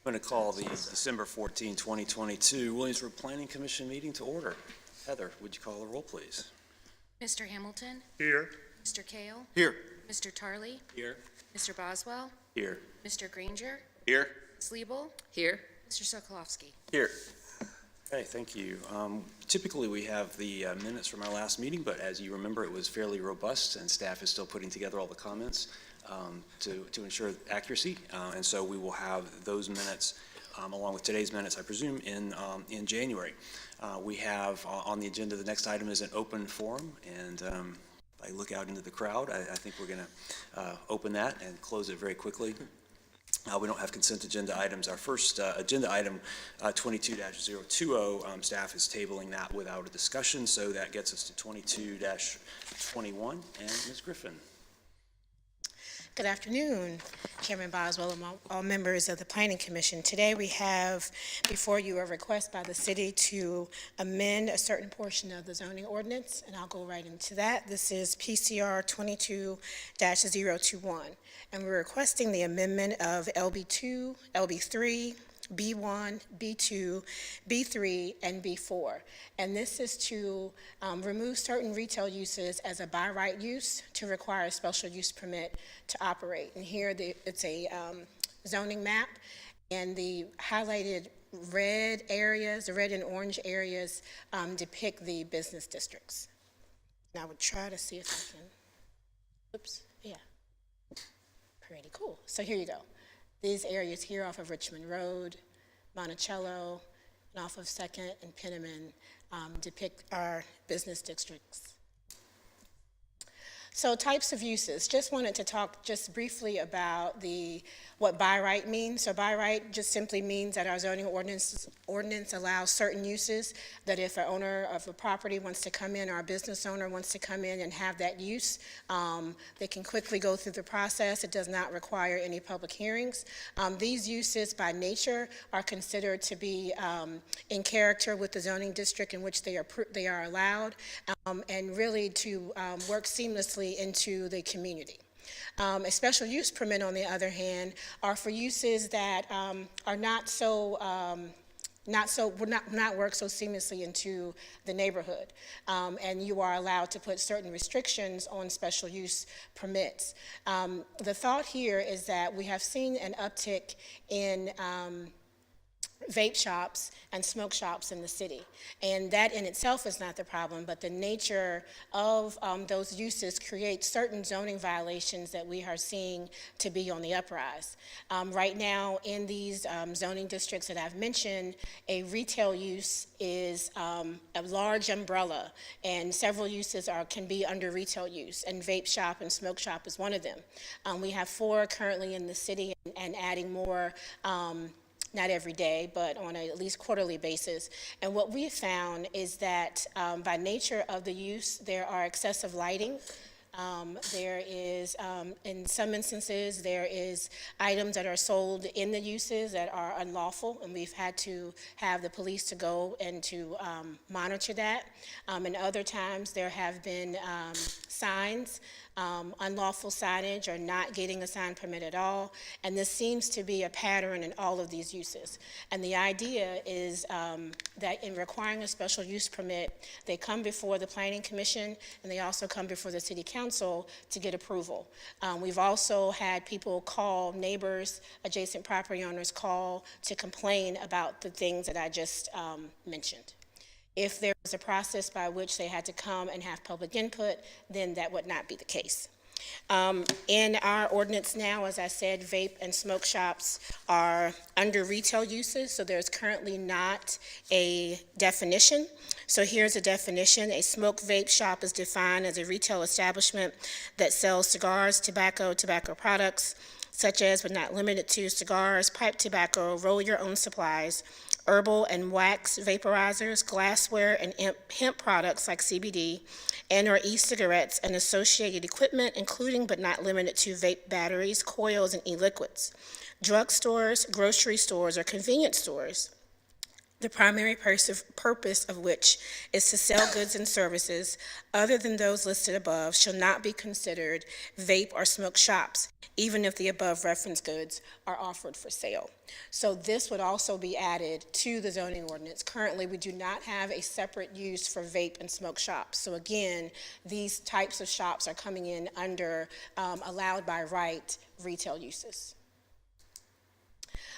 I'm going to call the December 14, 2022 Williamsburg Planning Commission meeting to order. Heather, would you call the roll, please? Mr. Hamilton? Here. Mr. Kale? Here. Mr. Tarley? Here. Mr. Boswell? Here. Mr. Granger? Here. Ms. Liebel? Here. Mr. Sokolowski? Here. Okay, thank you. Typically, we have the minutes from our last meeting, but as you remember, it was fairly robust, and staff is still putting together all the comments to ensure accuracy. And so we will have those minutes, along with today's minutes, I presume, in January. We have on the agenda, the next item is an open forum, and I look out into the crowd. I think we're going to open that and close it very quickly. We don't have consent agenda items. Our first agenda item, 22-020, staff is tabling that without a discussion, so that gets us to 22-21. And Ms. Griffin. Good afternoon, Chairman Boswell and all members of the Planning Commission. Today we have before you a request by the city to amend a certain portion of the zoning ordinance, and I'll go right into that. This is PCR 22-021, and we're requesting the amendment of LB2, LB3, B1, B2, B3, and B4. And this is to remove certain retail uses as a by right use to require a special use permit to operate. And here it's a zoning map, and the highlighted red areas, the red and orange areas depict the business districts. And I would try to see if I can, oops, yeah, pretty cool. So here you go. These areas here off of Richmond Road, Monticello, and off of 2nd and Penniman depict our business districts. So types of uses, just wanted to talk just briefly about what by right means. So by right just simply means that our zoning ordinance allows certain uses, that if an owner of a property wants to come in or a business owner wants to come in and have that use, they can quickly go through the process. It does not require any public hearings. These uses by nature are considered to be in character with the zoning district in which they are allowed, and really to work seamlessly into the community. A special use permit, on the other hand, are for uses that are not work so seamlessly into the neighborhood, and you are allowed to put certain restrictions on special use permits. The thought here is that we have seen an uptick in vape shops and smoke shops in the city. And that in itself is not the problem, but the nature of those uses create certain zoning violations that we are seeing to be on the uprise. Right now in these zoning districts that I've mentioned, a retail use is a large umbrella, and several uses can be under retail use, and vape shop and smoke shop is one of them. We have 4 currently in the city and adding more not every day, but on a at least quarterly basis. And what we found is that by nature of the use, there are excessive lighting. There is, in some instances, there is items that are sold in the uses that are unlawful, and we've had to have the police to go and to monitor that. And other times there have been signs, unlawful signage or not getting a sign permit at all, and this seems to be a pattern in all of these uses. And the idea is that in requiring a special use permit, they come before the Planning Commission and they also come before the City Council to get approval. We've also had people call, neighbors, adjacent property owners call to complain about the things that I just mentioned. If there was a process by which they had to come and have public input, then that would not be the case. In our ordinance now, as I said, vape and smoke shops are under retail uses, so there's currently not a definition. So here's a definition. A smoke vape shop is defined as a retail establishment that sells cigars, tobacco products, such as but not limited to cigars, pipe tobacco, roll your own supplies, herbal and wax vaporizers, glassware, and hemp products like CBD, and or e-cigarettes and associated equipment, including but not limited to vape batteries, coils, and e-liquids. Drugstores, grocery stores, or convenience stores the primary purpose of which is to sell goods and services other than those listed above, shall not be considered vape or smoke shops, even if the above referenced goods are offered for sale. So this would also be added to the zoning ordinance. Currently, we do not have a separate use for vape and smoke shops. So again, these types of shops are coming in under allowed by right retail uses.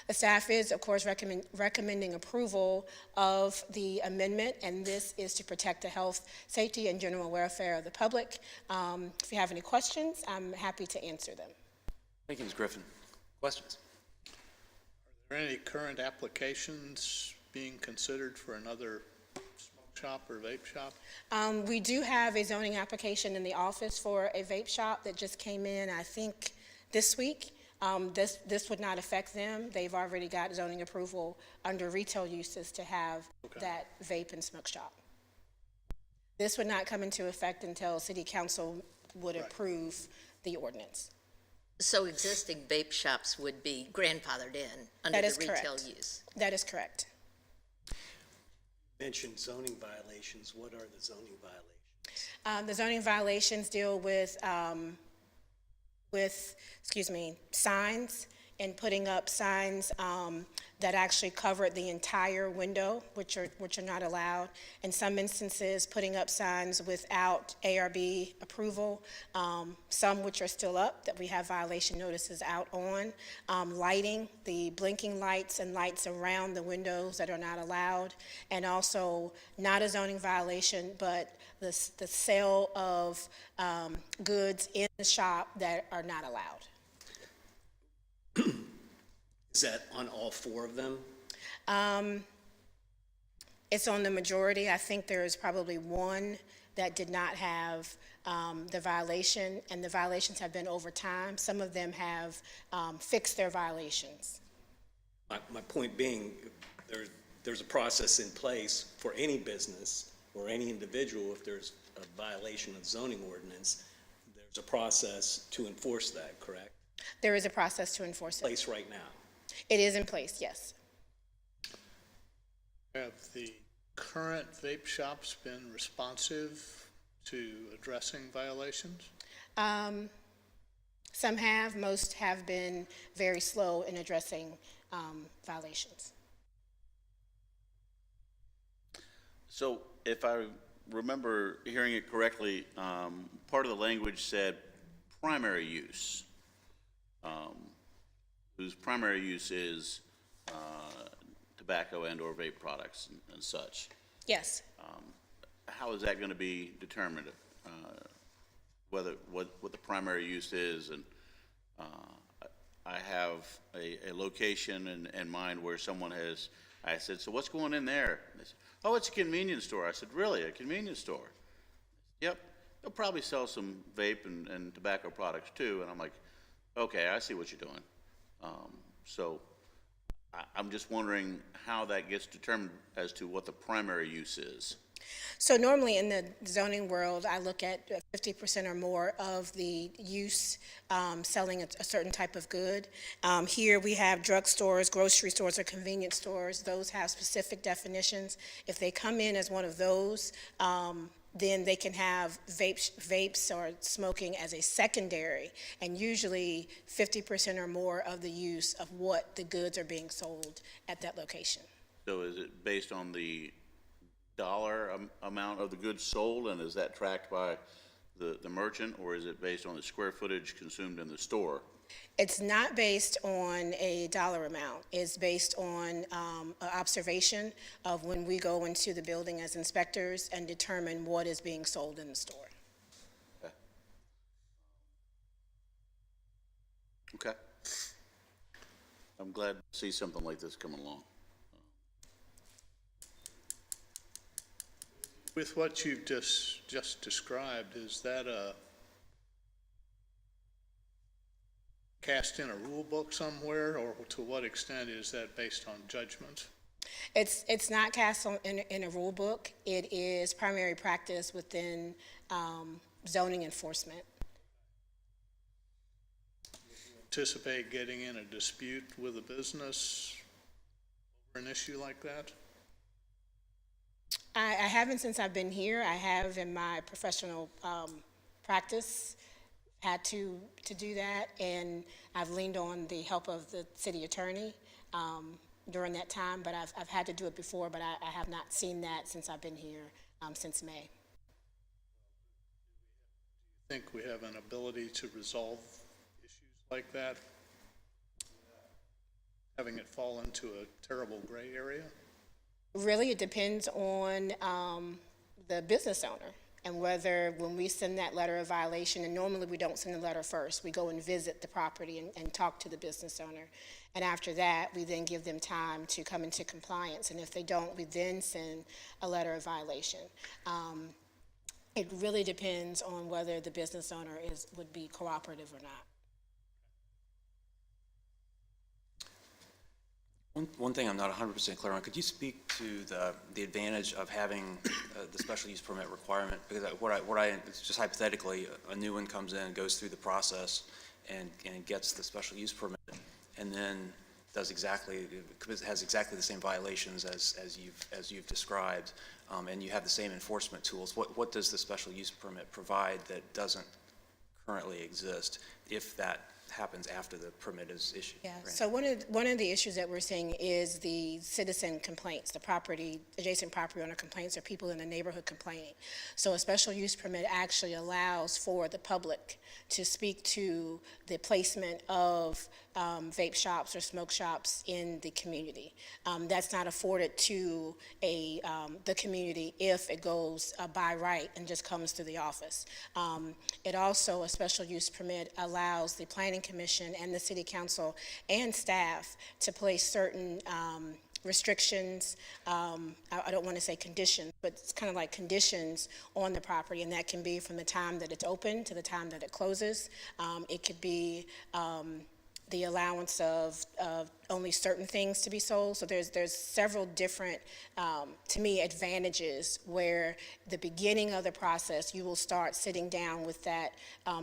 The staff is, of course, recommending approval of the amendment, and this is to protect the health, safety, and general welfare of the public. If you have any questions, I'm happy to answer them. Thank you, Ms. Griffin. Questions? Are there any current applications being considered for another smoke shop or vape shop? We do have a zoning application in the office for a vape shop that just came in, I think, this week. This would not affect them. They've already got zoning approval under retail uses to have that vape and smoke shop. This would not come into effect until City Council would approve the ordinance. So existing vape shops would be grandfathered in under the retail use? That is correct. Mentioned zoning violations. What are the zoning violations? The zoning violations deal with signs and putting up signs that actually cover the entire window, which are not allowed. In some instances, putting up signs without ARB approval, some which are still up that we have violation notices out on. Lighting, the blinking lights and lights around the windows that are not allowed, and also not a zoning violation, but the sale of goods in the shop that are not allowed. Is that on all four of them? It's on the majority. I think there is probably one that did not have the violation, and the violations have been over time. Some of them have fixed their violations. My point being, there's a process in place for any business or any individual. If there's a violation of zoning ordinance, there's a process to enforce that, correct? There is a process to enforce it. Place right now. It is in place, yes. Have the current vape shops been responsive to addressing violations? Some have, most have been very slow in addressing violations. So if I remember hearing it correctly, part of the language said primary use, whose primary use is tobacco and or vape products and such. Yes. How is that going to be determined, what the primary use is? And I have a location in mind where someone has, I said, so what's going in there? And they said, oh, it's a convenience store. I said, really, a convenience store? Yep, they'll probably sell some vape and tobacco products too. And I'm like, okay, I see what you're doing. So I'm just wondering how that gets determined as to what the primary use is. So normally in the zoning world, I look at 50% or more of the use selling a certain type of good. Here we have drugstores, grocery stores, or convenience stores. Those have specific definitions. If they come in as one of those, then they can have vapes or smoking as a secondary, and usually 50% or more of the use of what the goods are being sold at that location. So is it based on the dollar amount of the goods sold, and is that tracked by the merchant, or is it based on the square footage consumed in the store? It's not based on a dollar amount. It's based on an observation of when we go into the building as inspectors and determine what is being sold in the store. Okay. I'm glad to see something like this coming along. With what you've just described, is that cast in a rule book somewhere, or to what extent is that based on judgment? It's not cast in a rule book. It is primary practice within zoning enforcement. Anticipate getting in a dispute with a business over an issue like that? I haven't since I've been here. I have in my professional practice had to do that, and I've leaned on the help of the city attorney during that time, but I've had to do it before, but I have not seen that since I've been here since May. Think we have an ability to resolve issues like that, having it fall into a terrible gray area? Really, it depends on the business owner and whether when we send that letter of violation, and normally we don't send the letter first, we go and visit the property and talk to the business owner. And after that, we then give them time to come into compliance. And if they don't, we then send a letter of violation. It really depends on whether the business owner would be cooperative or not. One thing I'm not 100% clear on, could you speak to the advantage of having the special use permit requirement? Because it's just hypothetically, a new one comes in, goes through the process, and gets the special use permit, and then has exactly the same violations as you've described, and you have the same enforcement tools. What does the special use permit provide that doesn't currently exist if that happens after the permit is issued? Yeah, so one of the issues that we're seeing is the citizen complaints, the adjacent property owner complaints, or people in the neighborhood complaining. So a special use permit actually allows for the public to speak to the placement of vape shops or smoke shops in the community. That's not afforded to the community if it goes by right and just comes to the office. It also, a special use permit allows the planning commission and the city council and staff to place certain restrictions, I don't want to say conditions, but it's kind of like conditions on the property, and that can be from the time that it's open to the time that it closes. It could be the allowance of only certain things to be sold. So there's several different, to me, advantages where the beginning of the process, you will start sitting down with that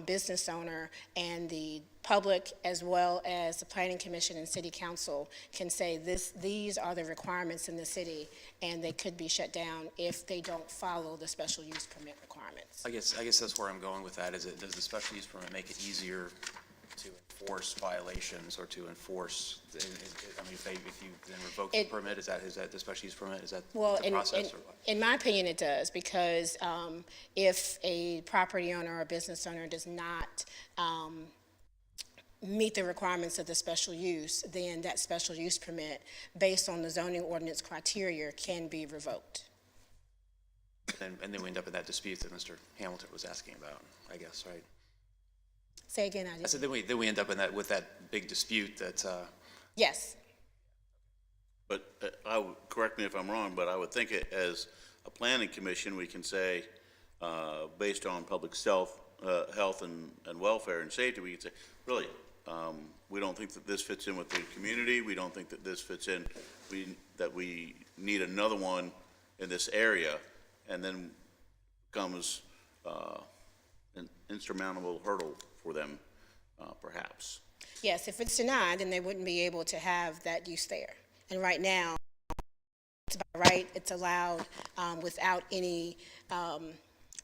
business owner, and the public as well as the planning commission and city council can say these are the requirements in the city, and they could be shut down if they don't follow the special use permit requirements. I guess that's where I'm going with that. Does the special use permit make it easier to enforce violations or to enforce, I mean, if you then revoke the permit, is that the special use permit, is that the process? In my opinion, it does, because if a property owner or business owner does not meet the requirements of the special use, then that special use permit, based on the zoning ordinance criteria, can be revoked. And then we end up in that dispute that Mr. Hamilton was asking about, I guess, right? Say again, I said then we end up in with that big dispute that. Yes. But correct me if I'm wrong, but I would think as a planning commission, we can say, based on public health and welfare and safety, we can say, really, we don't think that this fits in with the community. We don't think that this fits in. That we need another one in this area, and then comes an insurmountable hurdle for them, perhaps. Yes, if it's denied, then they wouldn't be able to have that use there. And right now, it's by right, it's allowed without any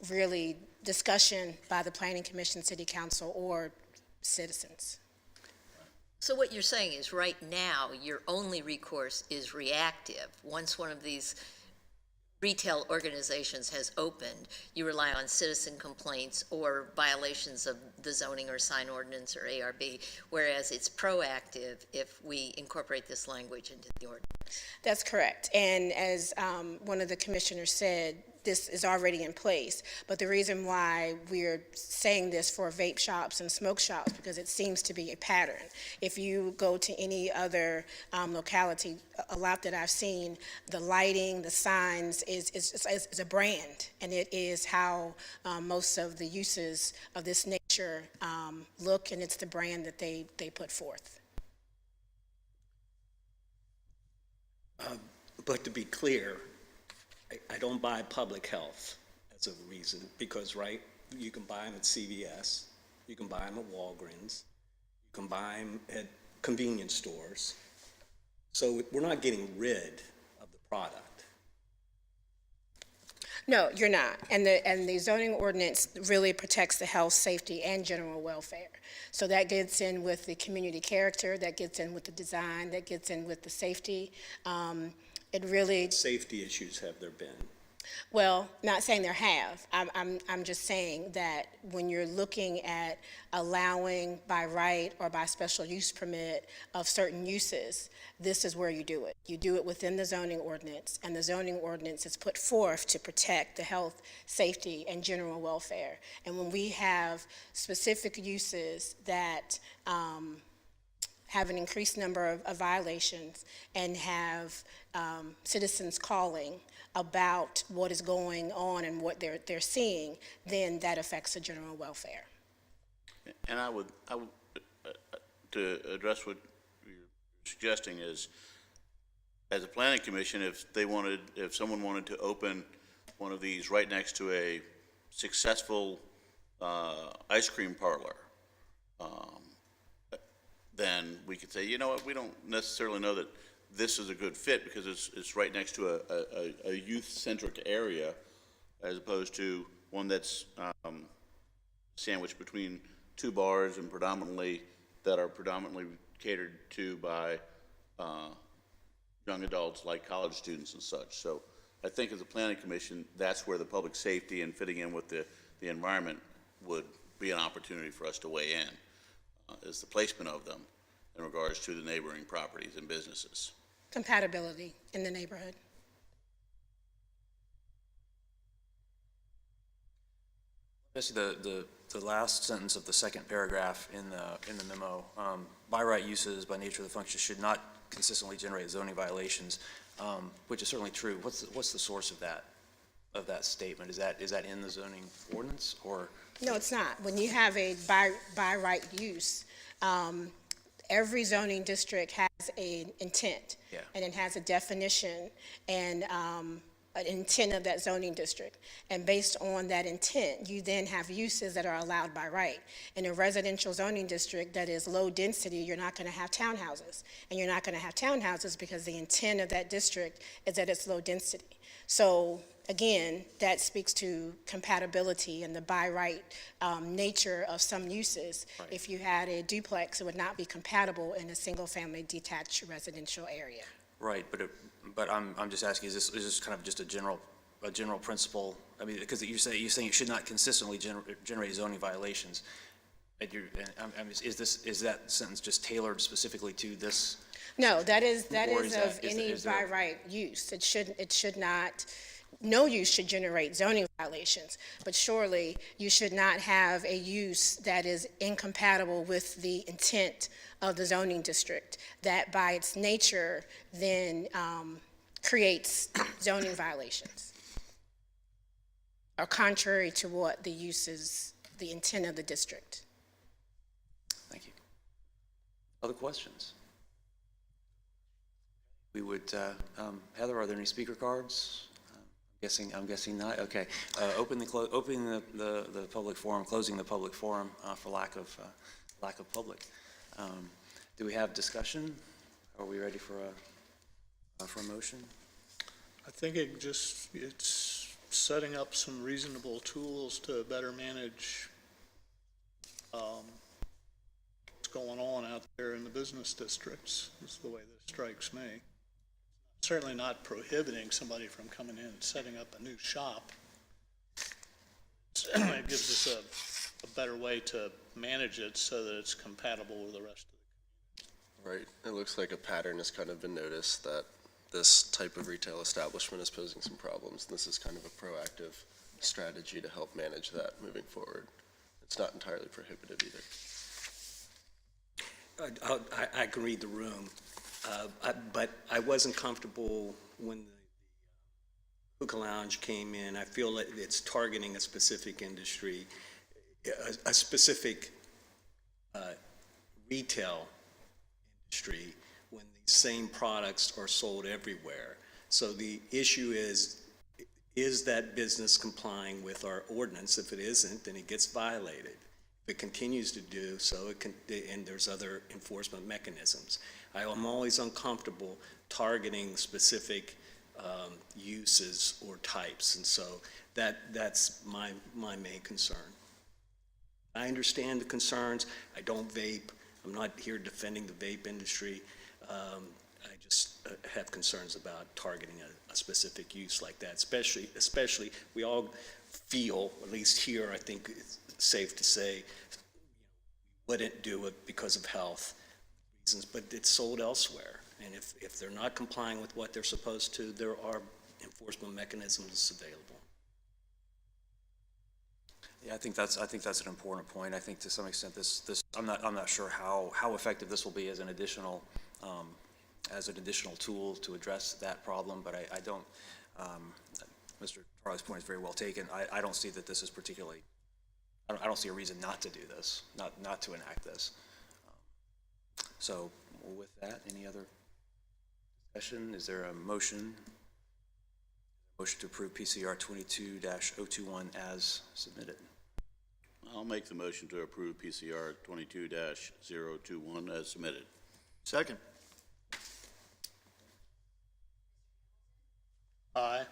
really discussion by the Planning Commission, City Council, or citizens. So what you're saying is right now, your only recourse is reactive. Once one of these retail organizations has opened, you rely on citizen complaints or violations of the zoning or sign ordinance or ARB, whereas it's proactive if we incorporate this language into the ordinance. That's correct. And as one of the commissioners said, this is already in place. But the reason why we're saying this for vape shops and smoke shops, because it seems to be a pattern. If you go to any other locality, a lot that I've seen, the lighting, the signs is a brand, and it is how most of the uses of this nature look, and it's the brand that they put forth. But to be clear, I don't buy public health as a reason, because, right, you can buy them at CVS, you can buy them at Walgreens, you can buy them at convenience stores. So we're not getting rid of the product. No, you're not. And the zoning ordinance really protects the health, safety, and general welfare. So that gets in with the community character, that gets in with the design, that gets in with the safety. It really, Safety issues have there been? well, not saying there have. I'm just saying that when you're looking at allowing by right or by special use permit of certain uses, this is where you do it. You do it within the zoning ordinance, and the zoning ordinance is put forth to protect the health, safety, and general welfare. And when we have specific uses that have an increased number of violations and have citizens calling about what is going on and what they're seeing, then that affects the general welfare. And I would, to address what you're suggesting is, as a planning commission, if someone wanted to open one of these right next to a successful ice cream parlor, then we could say, you know what, we don't necessarily know that this is a good fit because it's right next to a youth-centric area, as opposed to one that's sandwiched between two bars and predominantly catered to by young adults like college students and such. So I think as a planning commission, that's where the public safety and fitting in with the environment would be an opportunity for us to weigh in, is the placement of them in regards to the neighboring properties and businesses. Compatibility in the neighborhood. Jesse, the last sentence of the second paragraph in the memo, by right uses, by nature of the function, should not consistently generate zoning violations, which is certainly true. What's the source of that statement? Is that in the zoning ordinance, or? No, it's not. When you have a by right use, every zoning district has an intent. Yeah. And it has a definition and an intent of that zoning district. And based on that intent, you then have uses that are allowed by right. In a residential zoning district that is low density, you're not going to have townhouses. And you're not going to have townhouses because the intent of that district is that it's low density. So again, that speaks to compatibility and the by right nature of some uses. Right. If you had a duplex, it would not be compatible in a single-family detached residential area. Right, but I'm just asking, is this kind of just a general principle? I mean, because you're saying you should not consistently generate zoning violations. Is that sentence just tailored specifically to this? No, that is Or is of that- any is there- by right use. It should not. No use should generate zoning violations, but surely you should not have a use that is incompatible with the intent of the zoning district, that by its nature then creates zoning violations, or contrary to what the use is, the intent of the district. Thank you. Other questions? We would, Heather, are there any speaker cards? I'm guessing not. Okay. Opening the public forum, closing the public forum for lack of public. Do we have discussion? Are we ready for a motion? I think it's setting up some reasonable tools to better manage what's going on out there in the business districts, is the way this strikes me. Certainly not prohibiting somebody from coming in and setting up a new shop. It gives us a better way to manage it so that it's compatible with the rest of the. Right. It looks like a pattern has kind of been noticed that this type of retail establishment is posing some problems. This is kind of a proactive strategy to help manage that moving forward. It's not entirely prohibitive either. I can read the room, but I wasn't comfortable when the hookah lounge came in. I feel that it's targeting a specific industry, a specific retail industry, when the same products are sold everywhere. So the issue is that business complying with our ordinance? If it isn't, then it gets violated. If it continues to do so, and there's other enforcement mechanisms. I'm always uncomfortable targeting specific uses or types. And so that's my main concern. I understand the concerns. I don't vape. I'm not here defending the vape industry. I just have concerns about targeting a specific use like that, especially we all feel, at least here, I think it's safe to say, wouldn't do it because of health reasons, but it's sold elsewhere. And if they're not complying with what they're supposed to, there are enforcement mechanisms available. Yeah, I think that's an important point. I think to some extent I'm not sure how effective this will be as an additional tool to address that problem, but I don't, Mr. Charlie's point is very well taken. I don't see that this is particularly, I don't see a reason not to do this, not to enact this. So with that, any other discussion? Is there a motion? Motion to approve PCR 22-021 as submitted. I'll make the motion to approve PCR 22-021 as submitted. Second. Aye.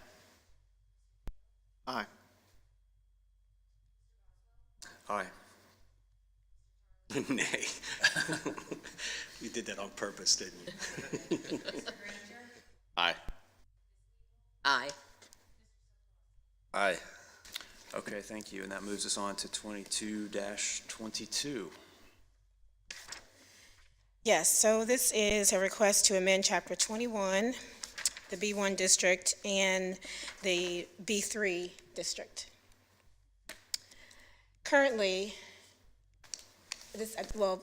Aye. Aye. Nay. You did that on purpose, didn't you? Aye. Aye. Aye. Okay, thank you. And that moves us on to 22-22. Yes, so this is a request to amend Chapter 21, the B1 district and the B3 district. Currently,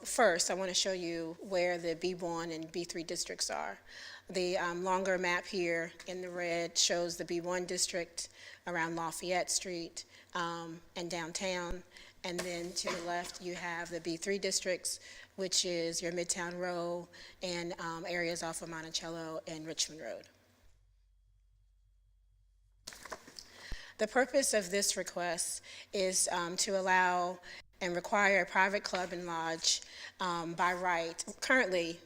first I want to show you where the B1 and B3 districts are. The longer map here in the red shows the B1 district around Lafayette Street and downtown. And then to the left, you have the B3 districts, which is your Midtown Row and areas off of Monticello and Richmond Road. The purpose of this request is to allow and require a private club and lodge by right. Currently,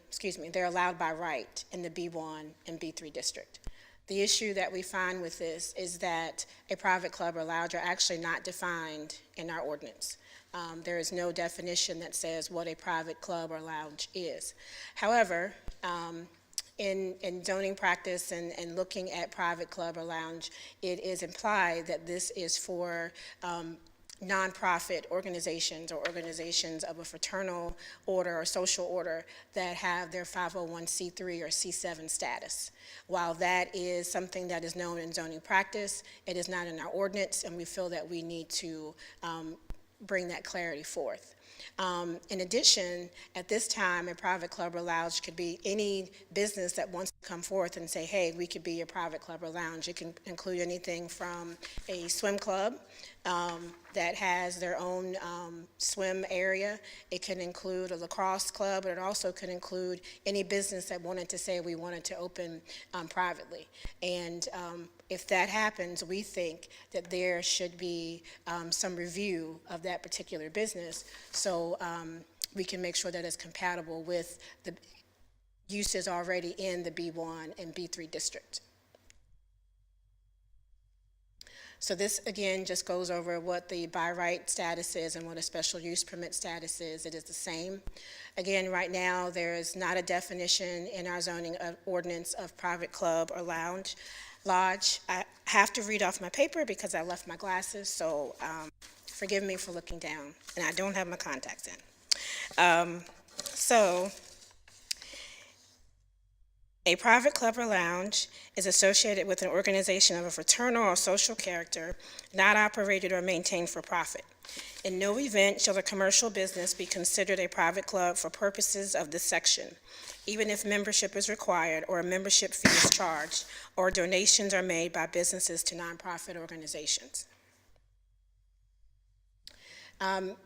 they're allowed by right in the B1 and B3 district. The issue that we find with this is that a private club or lounge are actually not defined in our ordinance. There is no definition that says what a private club or lounge is. However, in zoning practice and looking at private club or lounge, it is implied that this is for nonprofit organizations or organizations of a fraternal order or social order that have their 501c3 or C7 status. While that is something that is known in zoning practice, it is not in our ordinance, and we feel that we need to bring that clarity forth. In addition, at this time, a private club or lounge could be any business that wants to come forth and say, hey, we could be a private club or lounge. It can include anything from a swim club that has their own swim area. It can include a lacrosse club, but it also could include any business that wanted to say we wanted to open privately. And if that happens, we think that there should be some review of that particular business so we can make sure that it's compatible with the uses already in the B1 and B3 district. So this, again, just goes over what the by right status is and what a special use permit status is. It is the same. Again, right now, there is not a definition in our zoning ordinance of private club or lounge. Lodge, I have to read off my paper because I left my glasses, so forgive me for looking down, and I don't have my contacts in. A private club or lounge is associated with an organization of a fraternal or social character, not operated or maintained for profit. In no event shall a commercial business be considered a private club for purposes of this section, even if membership is required or a membership fee is charged or donations are made by businesses to nonprofit organizations.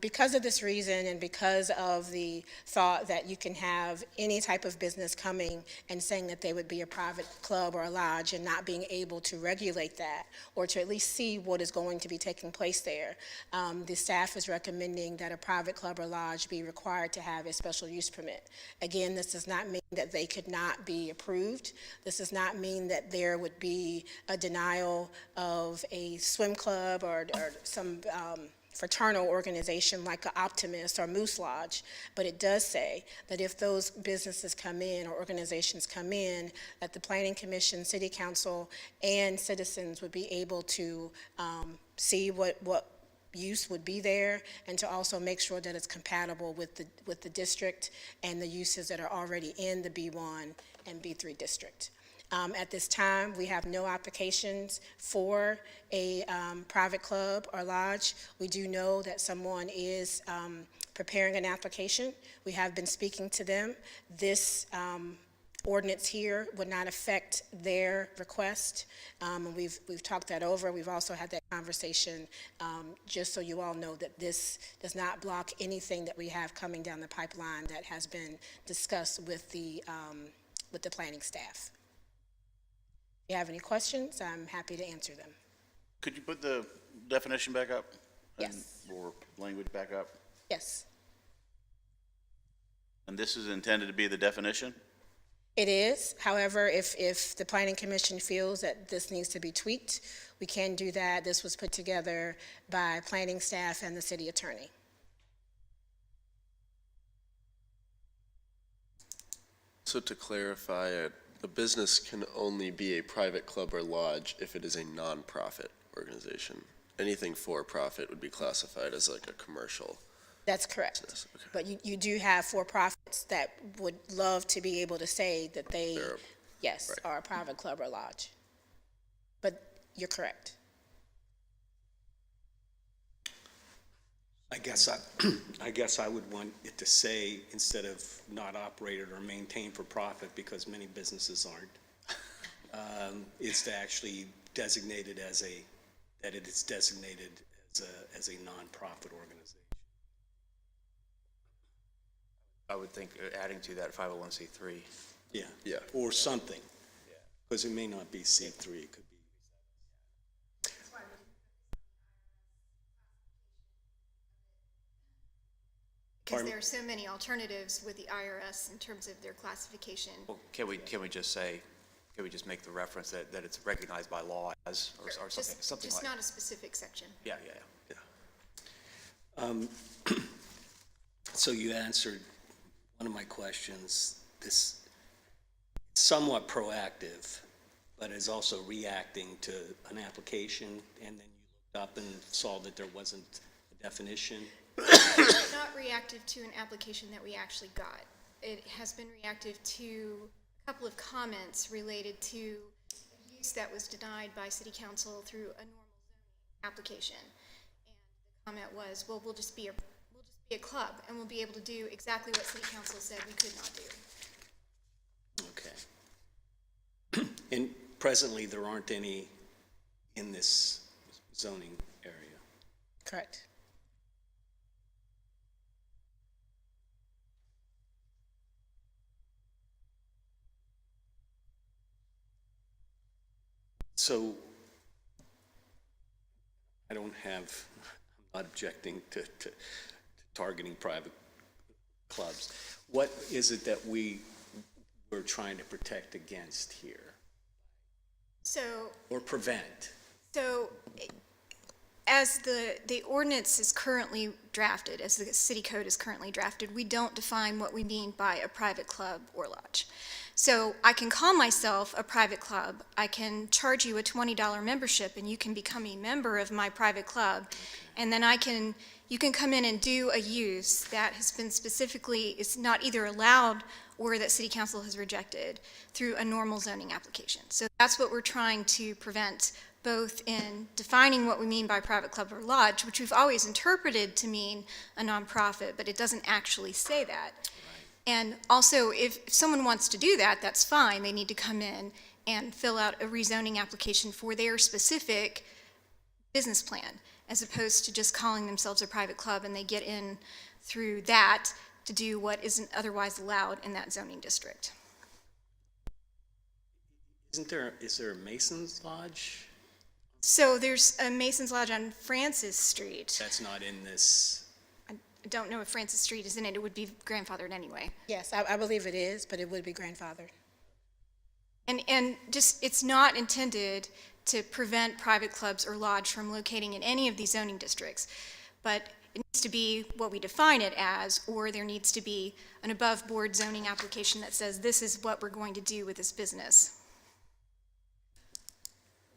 Because of this reason and because of the thought that you can have any type of business coming and saying that they would be a private club or a lodge and not being able to regulate that or to at least see what is going to be taking place there, the staff is recommending that a private club or lodge be required to have a special use permit. Again, this does not mean that they could not be approved. This does not mean that there would be a denial of a swim club or some fraternal organization like an Optimist or Moose Lodge, but it does say that if those businesses come in or organizations come in, that the Planning Commission, City Council, and citizens would be able to see what use would be there and to also make sure that it's compatible with the district and the uses that are already in the B1 and B3 district. At this time, we have no applications for a private club or lodge. We do know that someone is preparing an application. We have been speaking to them. This ordinance here would not affect their request. We've talked that over. We've also had that conversation, just so you all know that this does not block anything that we have coming down the pipeline that has been discussed with the planning staff. If you have any questions, I'm happy to answer them. Could you put the definition back up? Yes. Or language back up? Yes, And this is intended to be the definition? it is. However, if the Planning Commission feels that this needs to be tweaked, we can do that. This was put together by planning staff and the city attorney. So to clarify, a business can only be a private club or lodge if it is a nonprofit organization. Anything for profit would be classified as like a commercial That's correct. business. Okay. But you do have for-profits that would love to be able to say that they, They're- yes, right. are a private club or lodge. But you're correct. I guess I would want it to say, instead of not operated or maintained for profit, because many businesses aren't, is to actually designate it that it is designated as a nonprofit organization. I would think adding to that 501c3. Yeah. Yeah. Or something. Because it may not be C3, it could be. Because there are so many alternatives with the IRS in terms of their classification. Well, can we just make the reference that it's recognized by law as, or something Just like? not a specific section. Yeah. So you answered one of my questions. This somewhat proactive, but is also reacting to an application, and then you looked up and saw that there wasn't a definition. Not reactive to an application that we actually got. It has been reactive to a couple of comments related to use that was denied by City Council through a normal zoning application. And the comment was, well, we'll just be a club, and we'll be able to do exactly what City Council said we could not do. Okay. And presently, there aren't any in this zoning area. Correct. So I'm not objecting to targeting private clubs. What is it that we're trying to protect against here So or prevent? So, as the ordinance is currently drafted, as the city code is currently drafted, we don't define what we mean by a private club or lodge. So I can call myself a private club, I can charge you a $20 membership, and you can become a member of my private club, and then you can come in and do a use that has been specifically, is not either allowed or that City Council has rejected through a normal zoning application. So that's what we're trying to prevent, both in defining what we mean by private club or lodge, which we've always interpreted to mean a nonprofit, but it doesn't actually say that. And also, if someone wants to do that, that's fine. They need to come in and fill out a rezoning application for their specific business plan. as opposed to just calling themselves a private club, and they get in through that to do what isn't otherwise allowed in that zoning district. Is there a Mason's Lodge? So there's a Mason's Lodge on Francis Street. That's not in this. I don't know if Francis Street is in it. It would be grandfathered anyway. Yes, I believe it is, but it would be grandfathered. And just, it's not intended to prevent private clubs or lodge from locating in any of these zoning districts. But it needs to be what we define it as, or there needs to be an above-board zoning application that says this is what we're going to do with this business.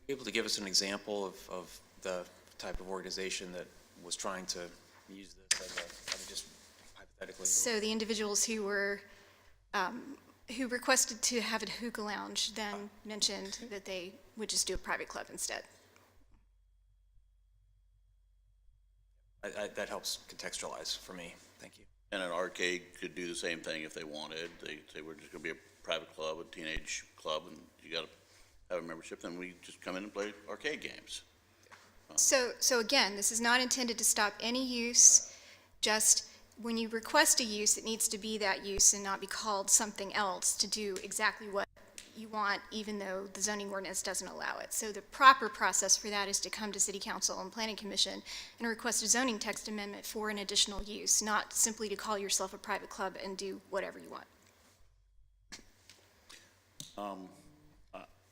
Able to give us an example of the type of organization that was trying to use this as just hypothetically? So the individuals who were, who requested to have a hookah lounge then mentioned that they would just do a private club instead. That helps contextualize for me. Thank you. And an arcade could do the same thing if they wanted. They were just gonna be a private club, a teenage club, and you gotta have a membership, then we just come in and play arcade games. So again, this is not intended to stop any use, just when you request a use, it needs to be that use and not be called something else to do exactly what you want, even though the zoning ordinance doesn't allow it. So the proper process for that is to come to City Council and Planning Commission and request a zoning text amendment for an additional use, not simply to call yourself a private club and do whatever you want.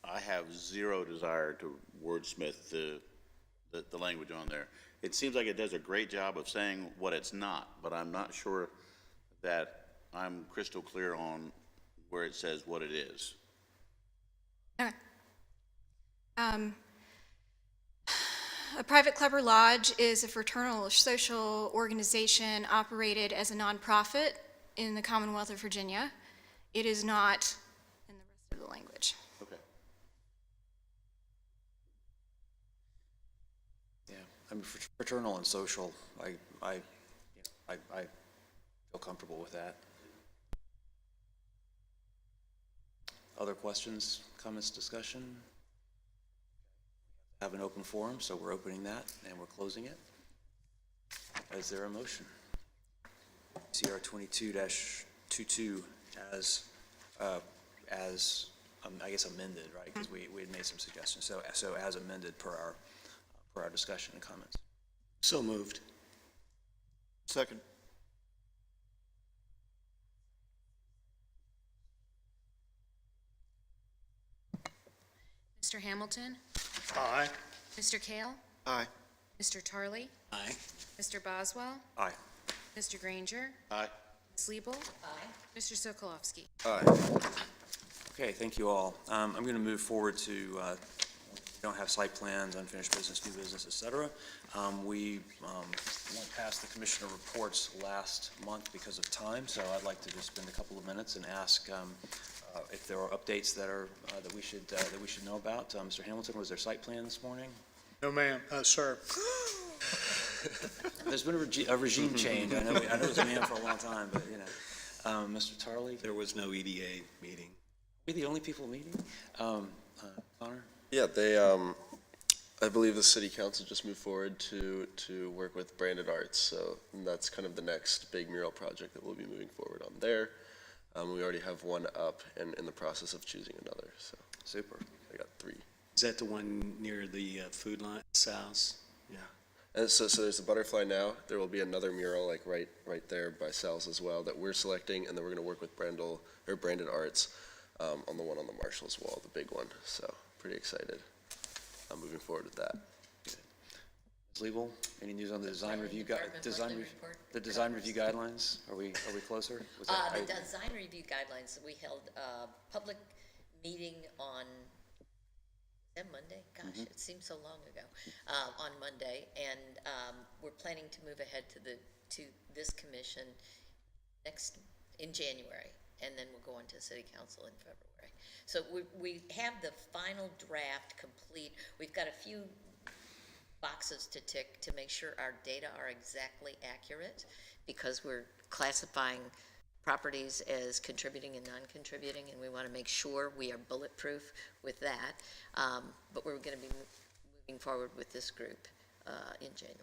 I have zero desire to wordsmith the language on there. It seems like it does a great job of saying what it's not, but I'm not sure that I'm crystal clear on where it says what it is. Okay. A private club or lodge is a fraternal or social organization operated as a nonprofit in the Commonwealth of Virginia. It is not in the rest of the language. Okay. Yeah, I mean, fraternal and social, I feel comfortable with that. Other questions, comments, discussion? Have an open forum, so we're opening that and we're closing it. Is there a motion? CR 22-22 as I guess amended, right? Because we had made some suggestions. So as amended per our discussion and comments. So moved. Second. Mr. Hamilton, Aye. Mr. Kale, Aye. Mr. Tarley, Aye. Mr. Boswell, Aye. Mr. Granger, Aye. Ms. Liebel. Aye. Mr. Sokolowski. Aye. Okay, thank you all. I'm going to move forward to, we don't have site plans, unfinished business, new business, et cetera. We went past the commissioner reports last month because of time, so I'd like to just spend a couple of minutes and ask if there are updates that are that we should know about. Mr. Hamilton, was there site plan this morning? No, ma'am. Sir. There's been a regime change. I know it was a man for a long time, but you know. Mr. Tarley, There was no EDA meeting. we the only people meeting? Connor? Yeah, they, I believe the city council just moved forward to work with Branded Arts, so that's kind of the next big mural project that we'll be moving forward on there. We already have one up and in the process of choosing another, so Super. I got 3. Is that the one near the Food Line House? Yeah. And so there's the butterfly now. There will be another mural like right there by Sal's as well that we're selecting, and then we're going to work with Branded Arts on the one on the Marshall's wall, the big one. So pretty excited. I'm moving forward with that. Ms. Liebel, any news on the design review Department report. the design review guidelines? Are we closer? Was The that- design review guidelines, we held a public meeting on Monday? Gosh, it seems so long ago, on Monday, and we're planning to move ahead to this commission in January, and then we'll go on to city council in February. So we have the final draft complete. We've got a few boxes to tick to make sure our data are exactly accurate, because we're classifying properties as contributing and non-contributing, and we want to make sure we are bulletproof with that. But we're going to be moving forward with this group in January.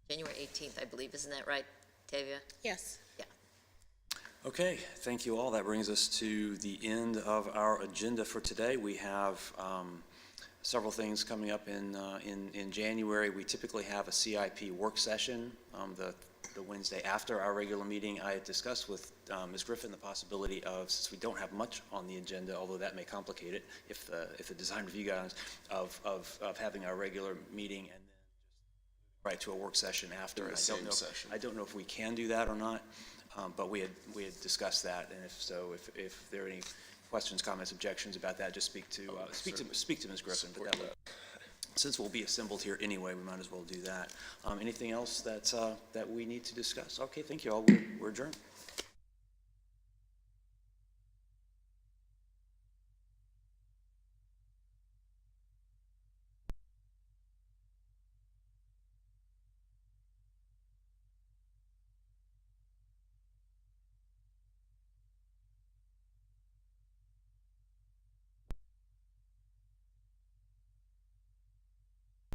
January 18th, I believe, isn't that right, Tavia? Yes. Okay, thank you all. That brings us to the end of our agenda for today. We have several things coming up in January. We typically have a CIP work session the Wednesday after our regular meeting. I had discussed with Ms. Griffin the possibility of, since we don't have much on the agenda, although that may complicate it, if the design review guys, of having our regular meeting and then right to a work session after. Do a same session. I don't know if we can do that or not. But we had discussed that, and if so, if there are any questions, comments, objections about that, just speak to Ms. Griffin. But since we'll be assembled here anyway, we might as well do that. Anything else that we need to discuss? Okay, thank you all. We're adjourned.